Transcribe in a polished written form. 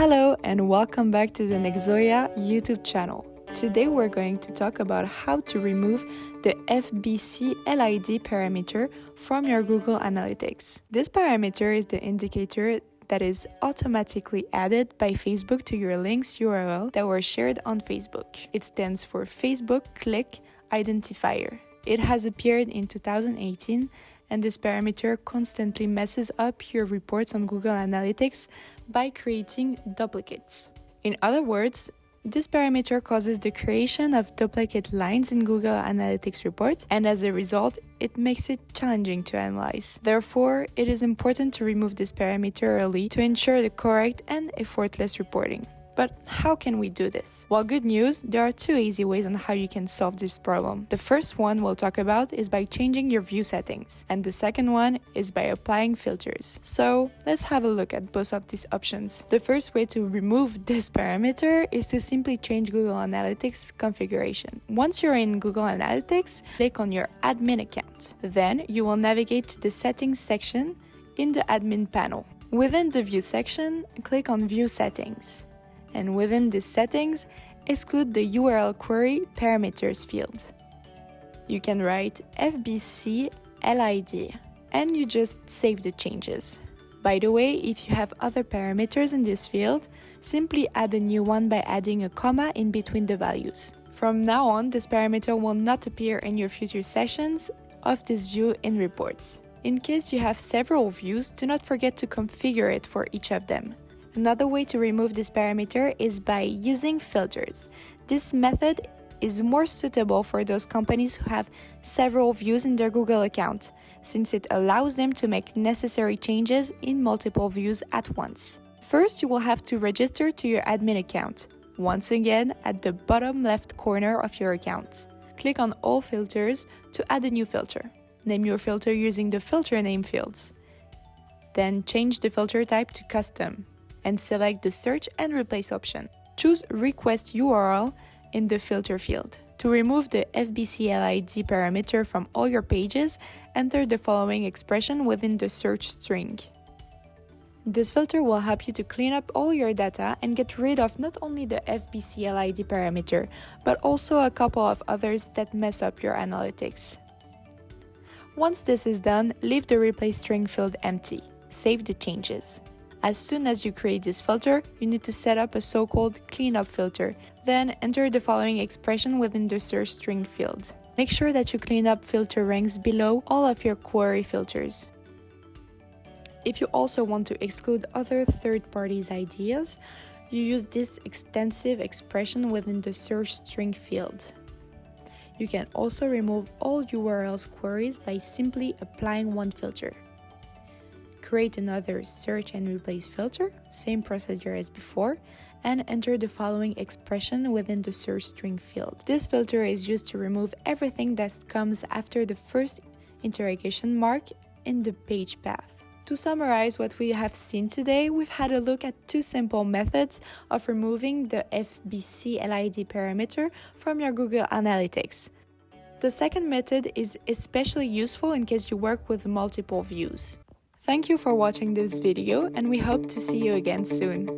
Hello and welcome back to the Nexoya YouTube channel. Today we're going to talk about how to remove the FBCLID parameter from your Google Analytics. This parameter is the indicator that is automatically added by Facebook to your links URL that were shared on Facebook. It stands for Facebook Click Identifier. It has appeared in 2018, and this parameter constantly messes up your reports on Google Analytics by creating duplicates. In other words, this parameter causes the creation of duplicate lines in Google Analytics reports, and as a result, it makes it challenging to analyze. Therefore, it is important to remove this parameter early to ensure the correct and effortless reporting. But how can we do this? Well, good news, there are two easy ways on how you can solve this problem. The first one we'll talk about is by changing your view settings, and the second one is by applying filters. So let's have a look at both of these options. The first way to remove this parameter is to simply change Google Analytics configuration. Once you're in Google Analytics, click on your admin account. Then you will navigate to the settings section in the admin panel. Within the view section, click on view settings. And within this settings, exclude the URL query parameters field. You can write FBCLID and you just save the changes. By the way, if you have other parameters in this field, simply add a new one by adding a comma in between the values. From now on, this parameter will not appear in your future sessions of this view in reports. In case you have several views, do not forget to configure it for each of them. Another way to remove this parameter is by using filters. This method is more suitable for those companies who have several views in their Google account, since it allows them to make necessary changes in multiple views at once. First, you will have to register to your admin account, once again at the bottom left corner of your account. Click on All Filters to add a new filter. Name your filter using the filter name fields. Then change the filter type to Custom and select the Search and Replace option. Choose Request URL in the filter field. To remove the FBCLID parameter from all your pages, enter the following expression within the search string. This filter will help you to clean up all your data and get rid of not only the FBCLID parameter, but also a couple of others that mess up your analytics. Once this is done, leave the Replace string field empty. Save the changes. As soon as you create this filter, you need to set up a so-called cleanup filter. Then enter the following expression within the search string field. Make sure that you clean up filter ranks below all of your query filters. If you also want to exclude other third parties' ideas, you use this extensive expression within the search string field. You can also remove all URLs queries by simply applying one filter. Create another Search and Replace filter, same procedure as before, and enter the following expression within the search string field. This filter is used to remove everything that comes after the first interrogation mark in the page path. To summarize what we have seen today, we've had a look at two simple methods of removing the FBCLID parameter from your Google Analytics. The second method is especially useful in case you work with multiple views. Thank you for watching this video, and we hope to see you again soon.